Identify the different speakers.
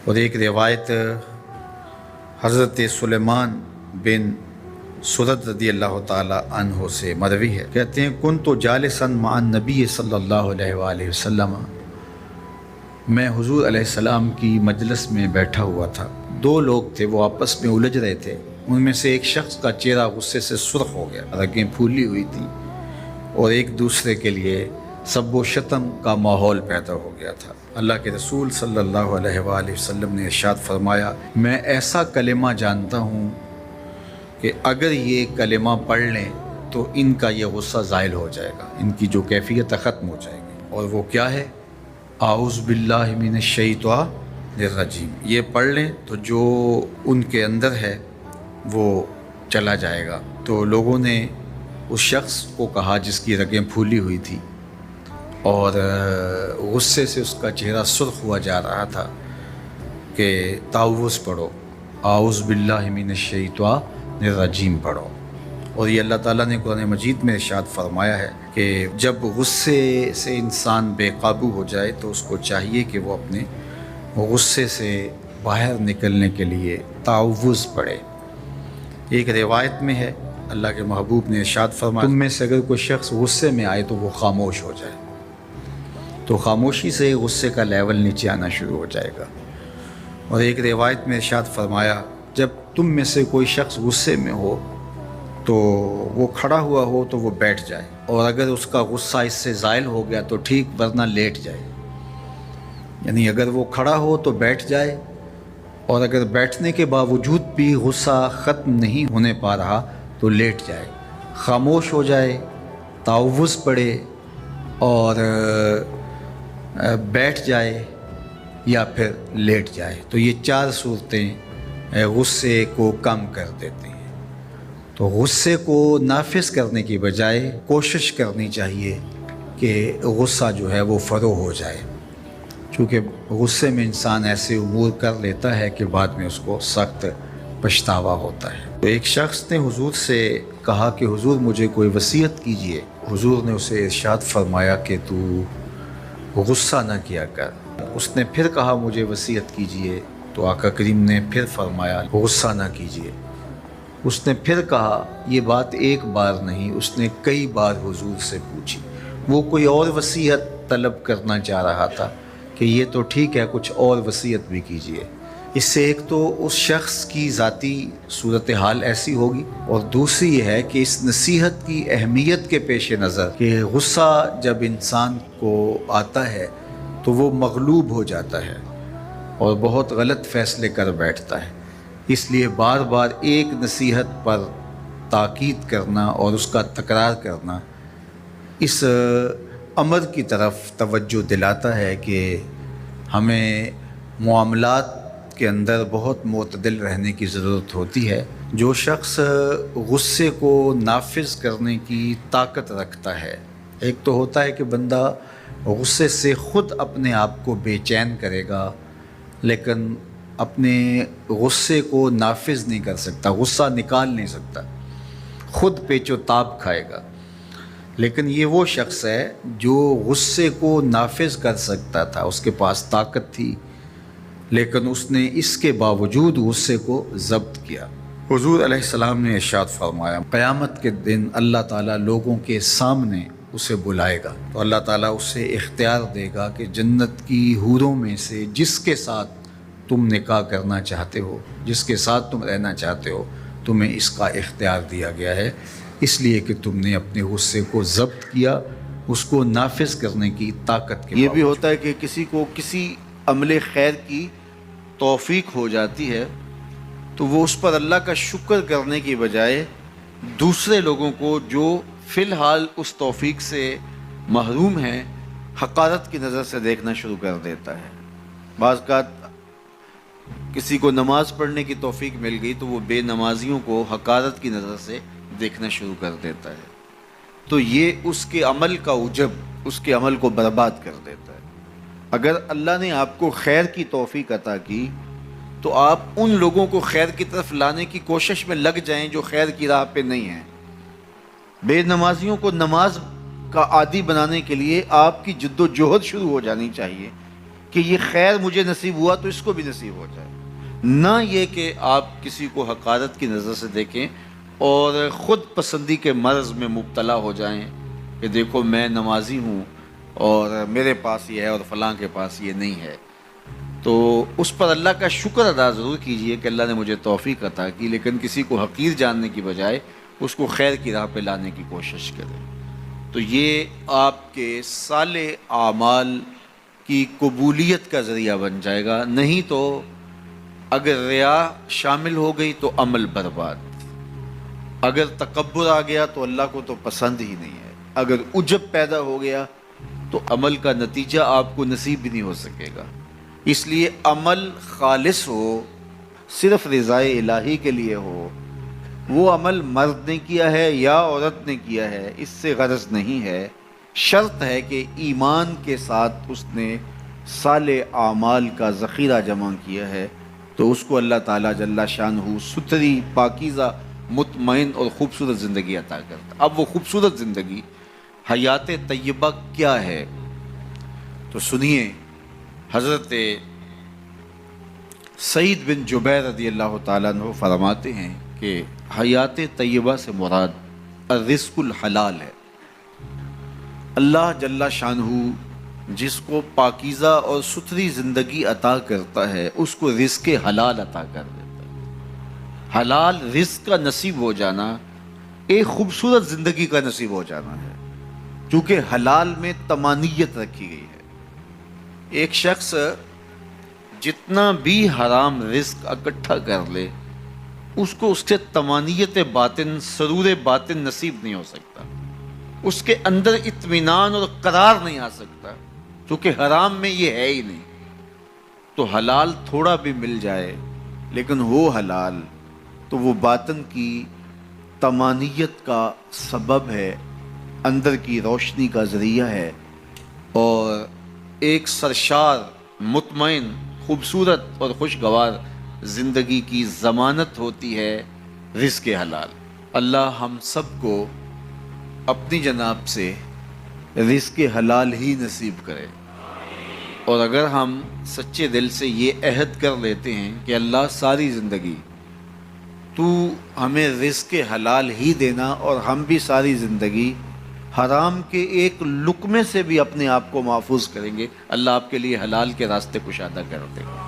Speaker 1: اور ایک روایت حضرت سلیمان بن سرد رضی اللہ تعالیٰ عنہ سے مروی ہے، کہتے ہیں کنت جالسا مع النبی صلی اللہ علیہ وآلہ وسلم، میں حضور علیہ السلام کی مجلس میں بیٹھا ہوا تھا، دو لوگ تھے، وہ آپس میں الجھ رہے تھے، ان میں سے ایک شخص کا چہرہ غصے سے سرخ ہو گیا، رگیں پھولی ہوئی تھیں اور ایک دوسرے کے لیے سب و شتم کا ماحول پیدا ہو گیا تھا۔ اللہ کے رسول صلی اللہ علیہ وآلہ وسلم نے ارشاد فرمایا، میں ایسا کلمہ جانتا ہوں کہ اگر یہ کلمہ پڑھ لیں تو ان کا یہ غصہ زائل ہو جائے گا، ان کی جو کیفیت ختم ہو جائے گی، اور وہ کیا ہے؟ اعوذ باللہ من الشیطان الرجیم۔ یہ پڑھ لیں تو جو ان کے اندر ہے وہ چلا جائے گا۔ تو لوگوں نے اس شخص کو کہا جس کی رگیں پھولی ہوئی تھی اور غصے سے اس کا چہرہ سرخ ہوا جا رہا تھا کہ تعوذ پڑھو، اعوذ باللہ من الشیطان الرجیم پڑھو۔ اور یہ اللہ تعالیٰ نے قرآن مجید میں ارشاد فرمایا ہے کہ جب غصے سے انسان بے قابو ہو جائے تو اس کو چاہیے کہ وہ اپنے غصے سے باہر نکلنے کے لیے تعوذ پڑھے۔ ایک روایت میں ہے اللہ کے محبوب نے ارشاد فرمایا، تم میں سے اگر کوئی شخص غصے میں آئے تو وہ خاموش ہو جائے، تو خاموشی سے غصے کا لیول نیچے آنا شروع ہو جائے گا۔ اور ایک روایت میں ارشاد فرمایا، جب تم میں سے کوئی شخص غصے میں ہو تو وہ کھڑا ہوا ہو تو وہ بیٹھ جائے، اور اگر اس کا غصہ اس سے زائل ہو گیا تو ٹھیک، ورنہ لیٹ جائے۔ یعنی اگر وہ کھڑا ہو تو بیٹھ جائے، اور اگر بیٹھنے کے باوجود بھی غصہ ختم نہیں ہونے پا رہا تو لیٹ جائے، خاموش ہو جائے، تعوذ پڑھے اور بیٹھ جائے یا پھر لیٹ جائے۔ تو یہ چار صورتیں غصے کو کم کر دیتی ہیں۔ تو غصے کو نافذ کرنے کی بجائے کوشش کرنی چاہیے کہ غصہ جو ہے وہ فروغ ہو جائے، چونکہ غصے میں انسان ایسے امور کر لیتا ہے کہ بعد میں اس کو سخت پچھتاوا ہوتا ہے۔ تو ایک شخص نے حضور سے کہا کہ حضور مجھے کوئی وصیت کیجئے۔ حضور نے اسے ارشاد فرمایا کہ تو غصہ نہ کیا کر۔ اس نے پھر کہا مجھے وصیت کیجئے، تو آقا کریم نے پھر فرمایا غصہ نہ کیجئے۔ اس نے پھر کہا، یہ بات ایک بار نہیں، اس نے کئی بار حضور سے پوچھی۔ وہ کوئی اور وصیت طلب کرنا چاہ رہا تھا کہ یہ تو ٹھیک ہے، کچھ اور وصیت بھی کیجئے۔ اس سے ایک تو اس شخص کی ذاتی صورتحال ایسی ہوگی، اور دوسری یہ ہے کہ اس نصیحت کی اہمیت کے پیش نظر کہ غصہ جب انسان کو آتا ہے تو وہ مغلوب ہو جاتا ہے اور بہت غلط فیصلے کر بیٹھتا ہے، اس لیے بار بار ایک نصیحت پر تاکید کرنا اور اس کا تکرار کرنا اس امر کی طرف توجہ دلاتا ہے کہ ہمیں معاملات کے اندر بہت معتدل رہنے کی ضرورت ہوتی ہے۔ جو شخص غصے کو نافذ کرنے کی طاقت رکھتا ہے، ایک تو ہوتا ہے کہ بندہ غصے سے خود اپنے آپ کو بے چین کرے گا، لیکن اپنے غصے کو نافذ نہیں کر سکتا، غصہ نکال نہیں سکتا، خود پیچ و تاب کھائے گا۔ لیکن یہ وہ شخص ہے جو غصے کو نافذ کر سکتا تھا، اس کے پاس طاقت تھی، لیکن اس نے اس کے باوجود غصے کو ضبط کیا۔ حضور علیہ السلام نے ارشاد فرمایا، قیامت کے دن اللہ تعالیٰ لوگوں کے سامنے اسے بلائے گا، تو اللہ تعالیٰ اسے اختیار دے گا کہ جنت کی حوروں میں سے جس کے ساتھ تم نکاح کرنا چاہتے ہو، جس کے ساتھ تم رہنا چاہتے ہو، تمہیں اس کا اختیار دیا گیا ہے، اس لیے کہ تم نے اپنے غصے کو ضبط کیا، اس کو نافذ کرنے کی طاقت کے
Speaker 2: یہ بھی ہوتا ہے کہ کسی کو کسی عمل خیر کی توفیق ہو جاتی ہے تو وہ اس پر اللہ کا شکر کرنے کی بجائے دوسرے لوگوں کو جو فی الحال اس توفیق سے محروم ہیں حقارت کی نظر سے دیکھنا شروع کر دیتا ہے۔ بعض اوقات کسی کو نماز پڑھنے کی توفیق مل گئی تو وہ بے نمازیوں کو حقارت کی نظر سے دیکھنا شروع کر دیتا ہے، تو یہ اس کے عمل کا عجب اس کے عمل کو برباد کر دیتا ہے۔ اگر اللہ نے آپ کو خیر کی توفیق عطا کی تو آپ ان لوگوں کو خیر کی طرف لانے کی کوشش میں لگ جائیں جو خیر کی راہ پہ نہیں ہیں۔ بے نمازیوں کو نماز کا عادی بنانے کے لیے آپ کی جد و جہد شروع ہو جانی چاہیے کہ یہ خیر مجھے نصیب ہوا تو اس کو بھی نصیب ہو جائے، نہ یہ کہ آپ کسی کو حقارت کی نظر سے دیکھیں اور خود پسندی کے مرض میں مبتلا ہو جائیں کہ دیکھو میں نمازی ہوں اور میرے پاس یہ ہے اور فلاں کے پاس یہ نہیں ہے۔ تو اس پر اللہ کا شکر ادا ضرور کیجئے کہ اللہ نے مجھے توفیق عطا کی، لیکن کسی کو حقیر جاننے کی بجائے اس کو خیر کی راہ پہ لانے کی کوشش کریں۔ تو یہ آپ کے صالح اعمال کی قبولیت کا ذریعہ بن جائے گا، نہیں تو اگر ریا شامل ہو گئی تو عمل برباد، اگر تکبر آ گیا تو اللہ کو تو پسند ہی نہیں ہے، اگر عجب پیدا ہو گیا تو عمل کا نتیجہ آپ کو نصیب بھی نہیں ہو سکے گا۔ اس لیے عمل خالص ہو، صرف رضائے الہی کے لیے ہو، وہ عمل مرد نے کیا ہے یا عورت نے کیا ہے اس سے غرض نہیں ہے، شرط ہے کہ ایمان کے ساتھ اس نے صالح اعمال کا ذخیرہ جمع کیا ہے، تو اس کو اللہ تعالیٰ جل شانہ ستھری، پاکیزہ، مطمئن اور خوبصورت زندگی عطا کرتا۔ اب وہ خوبصورت زندگی حیات طیبہ کیا ہے؟ تو سنیے، حضرت سعید بن جبیر رضی اللہ تعالیٰ عنہ فرماتے ہیں کہ حیات طیبہ سے مراد الرزق الحلال ہے۔ اللہ جل شانہ جس کو پاکیزہ اور ستھری زندگی عطا کرتا ہے اس کو رزق حلال عطا کر دیتا ہے۔ حلال رزق کا نصیب ہو جانا ایک خوبصورت زندگی کا نصیب ہو جانا ہے، کیونکہ حلال میں طمانیت رکھی گئی ہے۔ ایک شخص جتنا بھی حرام رزق اکٹھا کر لے اس کو اس سے طمانیت باطن، سرور باطن نصیب نہیں ہو سکتا، اس کے اندر اطمینان اور قرار نہیں آ سکتا، کیونکہ حرام میں یہ ہے ہی نہیں۔ تو حلال تھوڑا بھی مل جائے لیکن ہو حلال تو وہ باطن کی طمانیت کا سبب ہے، اندر کی روشنی کا ذریعہ ہے، اور ایک سرشار، مطمئن، خوبصورت اور خوشگوار زندگی کی ضمانت ہوتی ہے رزق حلال۔ اللہ ہم سب کو اپنی جناب سے رزق حلال ہی نصیب کرے، اور اگر ہم سچے دل سے یہ عہد کر لیتے ہیں کہ اللہ ساری زندگی تو ہمیں رزق حلال ہی دینا، اور ہم بھی ساری زندگی حرام کے ایک لقمے سے بھی اپنے آپ کو محفوظ کریں گے، اللہ آپ کے لیے حلال کے راستے کشادہ کر دے گا۔